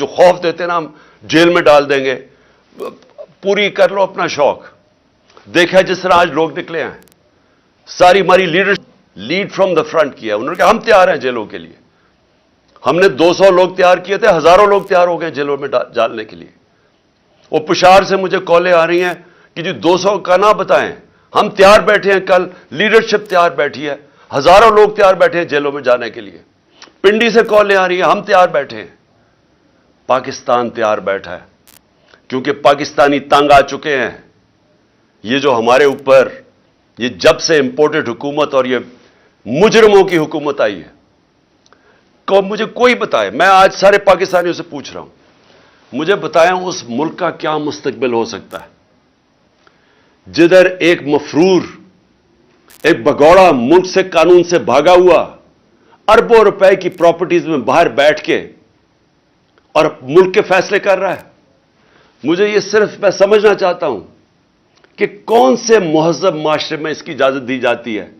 جو خوف دیتے نا ہم جیل میں ڈال دیں گے، پوری کر لو اپنا شوق. دیکھا جس طرح آج لوگ نکلے ہیں، ساری ہماری لیڈ فرام دا فرنٹ کیا. انہوں نے کہا ہم تیار ہیں جیلوں کے لیے. ہم نے 200 لوگ تیار کیے تھے، ہزاروں لوگ تیار ہو گئے جیلوں میں ڈالنے کے لیے. وہ پشاور سے مجھے کالیں آ رہی ہیں کہ جی 200 کا نہ بتائیں، ہم تیار بیٹھے ہیں، کل لیڈرشپ تیار بیٹھی ہے، ہزاروں لوگ تیار بیٹھے ہیں جیلوں میں جانے کے لیے. پنڈی سے کالیں آ رہی ہیں، ہم تیار بیٹھے ہیں. پاکستان تیار بیٹھا ہے کیونکہ پاکستانی تنگ آ چکے ہیں. یہ جو ہمارے اوپر یہ جب سے امپورٹڈ حکومت اور یہ مجرموں کی حکومت آئی ہے، مجھے کوئی بتائے، میں آج سارے پاکستانیوں سے پوچھ رہا ہوں، مجھے بتائیں اس ملک کا کیا مستقبل ہو سکتا ہے جدھر ایک مفرور، ایک بگوڑا ملک سے قانون سے بھاگا ہوا اربوں روپے کی پراپرٹیز میں باہر بیٹھ کے اور ملک کے فیصلے کر رہا ہے. مجھے یہ صرف میں سمجھنا چاہتا ہوں کہ کون سے مہذب معاشرے میں اس کی اجازت دی جاتی ہے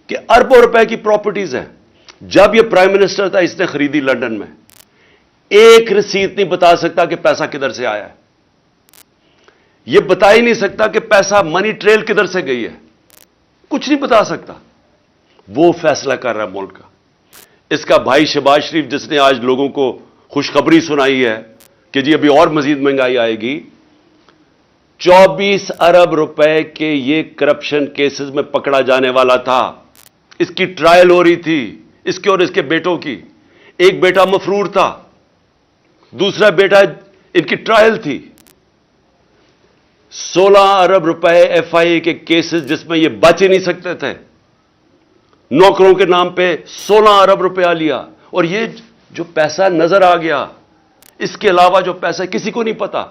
کہ اربوں روپے کی پراپرٹیز ہیں. جب یہ پرائم منسٹر تھا اس نے خریدی لنڈن میں، ایک رسید نہیں بتا سکتا کہ پیسہ کدھر سے آیا ہے. یہ بتا ہی نہیں سکتا کہ پیسہ منی ٹریل کدھر سے گئی ہے، کچھ نہیں بتا سکتا. وہ فیصلہ کر رہا ہے ملک کا. اس کا بھائی شہباز شریف جس نے آج لوگوں کو خوشخبری سنائی ہے کہ جی ابھی اور مزید مہنگائی آئے گی، 24 ارب روپے کے یہ کرپشن کیسز میں پکڑا جانے والا تھا. اس کی ٹرائل ہو رہی تھی، اس کے اور اس کے بیٹوں کی. ایک بیٹا مفرور تھا، دوسرا بیٹا ان کی ٹرائل تھی. 16 ارب روپے ایف آئی اے کے کیسز جس میں یہ بچ ہی نہیں سکتے تھے. نوکروں کے نام پہ 16 ارب روپیہ لیا. اور یہ جو پیسہ نظر آ گیا، اس کے علاوہ جو پیسہ کسی کو نہیں پتا.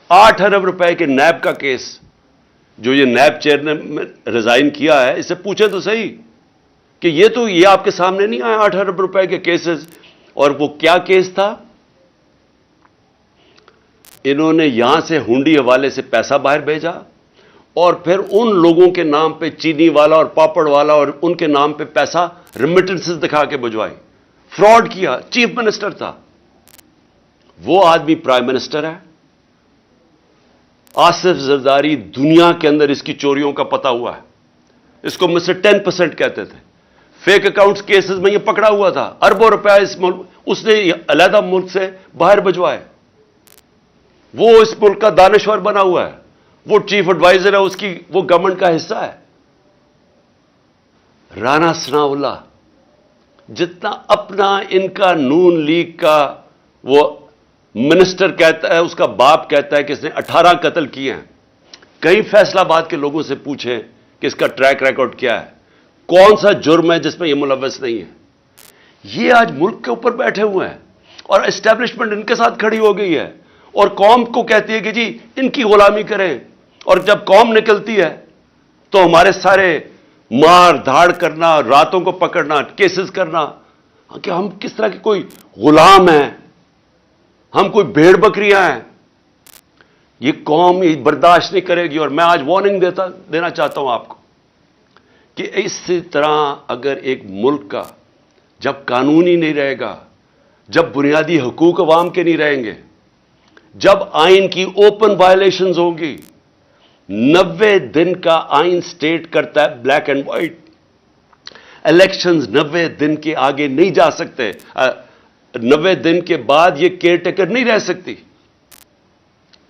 8 ارب روپے کے نیب کا کیس، جو یہ نیب چیئر نے ریزائن کیا ہے، اس سے پوچھیں تو صحیح کہ یہ آپ کے سامنے نہیں آیا 8 ارب روپے کے کیسز. اور وہ کیا کیس تھا؟ انہوں نے یہاں سے ہنڈی حوالے سے پیسہ باہر بھیجا اور پھر ان لوگوں کے نام پہ چینی والا اور پاپڑ والا اور ان کے نام پہ پیسہ ریمیٹنسز دکھا کے بھجوائی. فراڈ کیا. چیف منسٹر تھا وہ آدمی، پرائم منسٹر ہے. آصف زرداری دنیا کے اندر اس کی چوریوں کا پتہ ہوا ہے. اس کو مسٹر 10% کہتے تھے. فیک اکاؤنٹس کیسز میں یہ پکڑا ہوا تھا. اربوں روپے اس ملک اس نے علیحدہ ملک سے باہر بھجوائے. وہ اس ملک کا دانشور بنا ہوا ہے، وہ چیف ایڈوائزر ہے اس کی، وہ گورنمنٹ کا حصہ ہے. رانا ثناء اللہ جتنا اپنا ان کا نون لیگ کا وہ منسٹر کہتا ہے، اس کا باپ کہتا ہے کہ اس نے 18 قتل کیے ہیں. کہیں فیصلہ آباد کے لوگوں سے پوچھیں کہ اس کا ٹریک ریکارڈ کیا ہے، کون سا جرم ہے جس میں یہ ملوث نہیں ہے. یہ آج ملک کے اوپر بیٹھے ہوئے ہیں اور اسٹیبلشمنٹ ان کے ساتھ کھڑی ہو گئی ہے اور قوم کو کہتی ہے کہ جی ان کی غلامی کریں. اور جب قوم نکلتی ہے تو ہمارے سارے مار دھاڑ کرنا، راتوں کو پکڑنا، کیسز کرنا کہ ہم کس طرح کے کوئی غلام ہیں، ہم کوئی بھیڑ بکریاں ہیں. یہ قوم یہ برداشت نہیں کرے گی. اور میں آج وارننگ دینا چاہتا ہوں آپ کو کہ اس طرح اگر ایک ملک کا جب قانون ہی نہیں رہے گا، جب بنیادی حقوق عوام کے نہیں رہیں گے، جب آئین کی اوپن وائلیشنز ہوں گی. 90 دن کا آئین سٹیٹ کرتا ہے بلیک اینڈ وائٹ. الیکشنز 90 دن کے آگے نہیں جا سکتے. 90 دن کے بعد یہ کیئر ٹیکر نہیں رہ سکتی.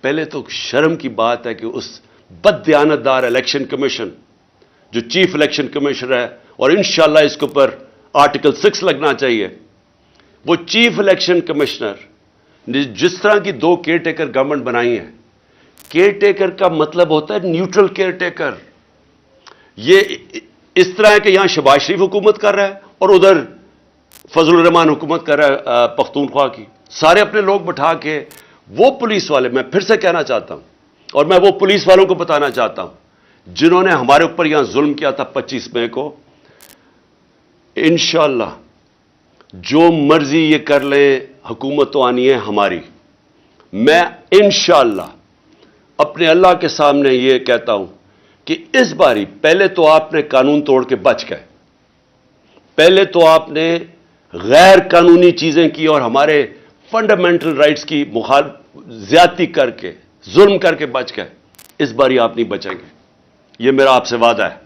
پہلے تو شرم کی بات ہے کہ اس بددیانتدار الیکشن کمیشن جو چیف الیکشن کمیشنر ہے، اور انشاءاللہ اس کے اوپر آرٹیکل 6 لگنا چاہیے، وہ چیف الیکشن کمشنر نے جس طرح کی 2 کیئر ٹیکر گورنمنٹ بنائی ہے. کیئر ٹیکر کا مطلب ہوتا ہے نیوٹرل کیئر ٹیکر. یہ اس طرح ہے کہ یہاں شہباز شریف حکومت کر رہا ہے اور ادھر فضل الرحمان حکومت کر رہا ہے پختونخوا کی. سارے اپنے لوگ بٹھا کے وہ پولیس والے، میں پھر سے کہنا چاہتا ہوں اور میں وہ پولیس والوں کو بتانا چاہتا ہوں جنہوں نے ہمارے اوپر یہاں ظلم کیا تھا 25 مئی کو، انشاءاللہ جو مرضی یہ کر لیں، حکومت تو آنی ہے ہماری. میں انشاءاللہ اپنے اللہ کے سامنے یہ کہتا ہوں کہ اس باری پہلے تو آپ نے قانون توڑ کے بچ گئے، پہلے تو آپ نے غیر قانونی چیزیں کی اور ہمارے فنڈامنٹل رائٹس کی زیادتی کر کے ظلم کر کے بچ گئے، اس باری آپ نہیں بچیں گے، یہ میرا آپ سے وعدہ ہے۔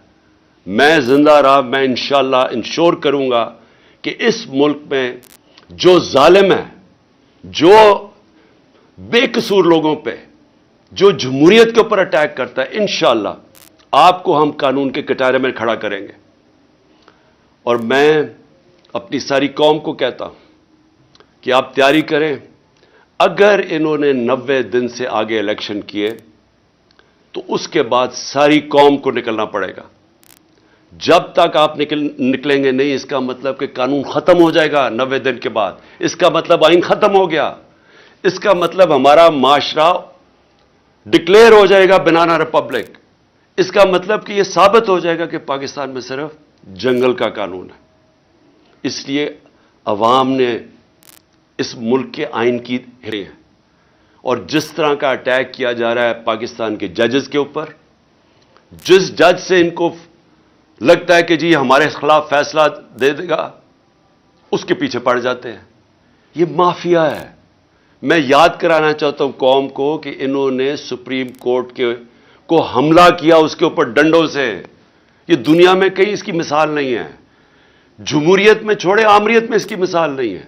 میں زندہ رہا، میں انشاءاللہ انشور کروں گا کہ اس ملک میں جو ظالم ہے، جو بے قصور لوگوں پہ، جو جمہوریت کے اوپر اٹیک کرتا ہے، انشاءاللہ آپ کو ہم قانون کے کٹارے میں کھڑا کریں گے۔ اور میں اپنی ساری قوم کو کہتا ہوں کہ آپ تیاری کریں، اگر انہوں نے 90 دن سے آگے الیکشن کیے تو اس کے بعد ساری قوم کو نکلنا پڑے گا۔ جب تک آپ نکلیں گے نہیں، اس کا مطلب کہ قانون ختم ہو جائے گا 90 دن کے بعد، اس کا مطلب آئین ختم ہو گیا، اس کا مطلب ہمارا معاشرہ ڈکلیئر ہو جائے گا بنانا ریپبلک، اس کا مطلب کہ یہ ثابت ہو جائے گا کہ پاکستان میں صرف جنگل کا قانون ہے۔ اس لیے عوام نے اس ملک کے آئین کی ہے، اور جس طرح کا اٹیک کیا جا رہا ہے پاکستان کے ججز کے اوپر، جس جج سے ان کو لگتا ہے کہ جی ہمارے خلاف فیصلہ دے دے گا، اس کے پیچھے پڑ جاتے ہیں۔ یہ مافیا ہے۔ میں یاد کرانا چاہتا ہوں قوم کو کہ انہوں نے سپریم کورٹ کو حملہ کیا اس کے اوپر ڈنڈوں سے۔ یہ دنیا میں کہیں اس کی مثال نہیں ہے، جمہوریت میں چھوڑے آمریت میں اس کی مثال نہیں ہے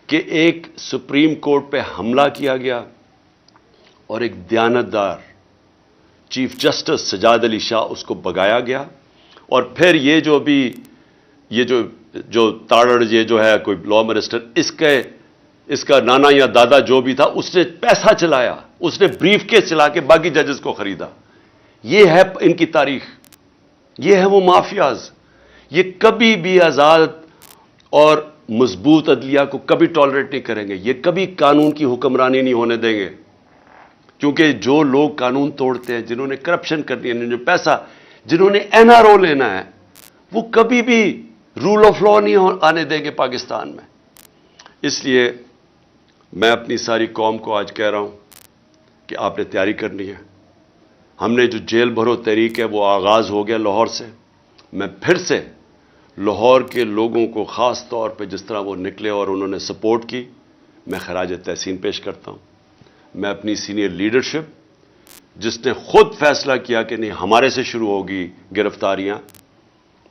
کہ ایک سپریم کورٹ پہ حملہ کیا گیا اور ایک دیانتدار چیف جسٹس سجاد علی شاہ اس کو بگایا گیا، اور پھر یہ جو تاڑڑ یہ جو ہے کوئی لا منسٹر، اس کا نانا یا دادا جو بھی تھا، اس نے پیسہ چلایا، اس نے بریف کیس چلا کے باقی ججز کو خریدا۔ یہ ہے ان کی تاریخ، یہ ہے وہ مافیاز۔ یہ کبھی بھی آزاد اور مضبوط عدلیہ کو کبھی ٹالریٹ نہیں کریں گے، یہ کبھی قانون کی حکمرانی نہیں ہونے دیں گے، کیونکہ جو لوگ قانون توڑتے ہیں، جنہوں نے کرپشن کرنی ہے، جو پیسہ، جنہوں نے این آر او لینا ہے، وہ کبھی بھی رول آف لا نہیں آنے دیں گے پاکستان میں۔ اس لیے میں اپنی ساری قوم کو آج کہہ رہا ہوں کہ آپ نے تیاری کرنی ہے۔ ہم نے جو جیل بھرو تحریک ہے وہ آغاز ہو گیا لاہور سے۔ میں پھر سے لاہور کے لوگوں کو خاص طور پہ جس طرح وہ نکلے اور انہوں نے سپورٹ کی، میں خراج تحسین پیش کرتا ہوں۔ میں اپنی سینئر لیڈرشپ جس نے خود فیصلہ کیا کہ نہیں ہمارے سے شروع ہوگی گرفتاریاں،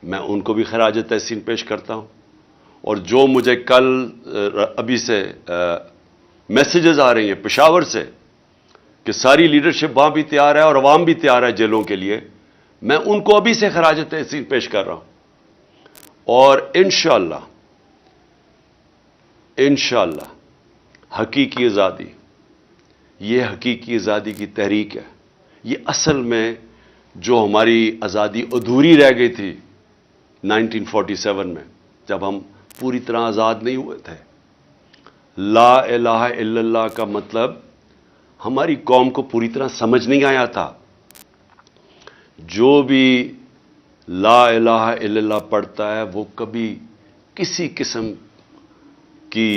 میں ان کو بھی خراج تحسین پیش کرتا ہوں۔ اور جو مجھے کل ابھی سے میسیجز آ رہی ہیں پشاور سے کہ ساری لیڈرشپ وہاں بھی تیار ہے اور عوام بھی تیار ہے جیلوں کے لیے، میں ان کو ابھی سے خراج تحسین پیش کر رہا ہوں۔ اور انشاءاللہ حقیقی آزادی، یہ حقیقی آزادی کی تحریک ہے۔ یہ اصل میں جو ہماری آزادی ادھوری رہ گئی تھی 1947 میں، جب ہم پوری طرح آزاد نہیں ہوئے تھے۔ لا الہ الا اللہ کا مطلب ہماری قوم کو پوری طرح سمجھ نہیں آیا تھا۔ جو بھی لا الہ الا اللہ پڑھتا ہے وہ کبھی کسی قسم کی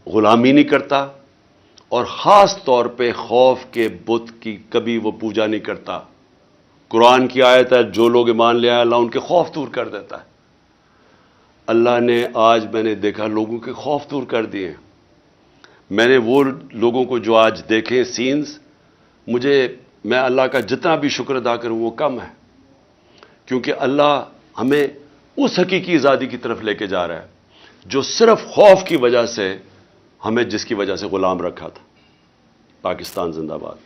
غلامی نہیں کرتا، اور خاص طور پہ خوف کے بت کی کبھی وہ پوجا نہیں کرتا۔ قرآن کی آیت ہے جو لوگ ایمان لے آئے اللہ ان کے خوف دور کر دیتا ہے۔ اللہ نے آج میں نے دیکھا لوگوں کے خوف دور کر دیے۔ میں نے وہ لوگوں کو جو آج دیکھیں سینز، میں اللہ کا جتنا بھی شکر ادا کروں وہ کم ہے، کیونکہ اللہ ہمیں اس حقیقی آزادی کی طرف لے کے جا رہا ہے جو صرف خوف کی وجہ سے ہمیں جس کی وجہ سے غلام رکھا تھا۔ پاکستان زندہ باد۔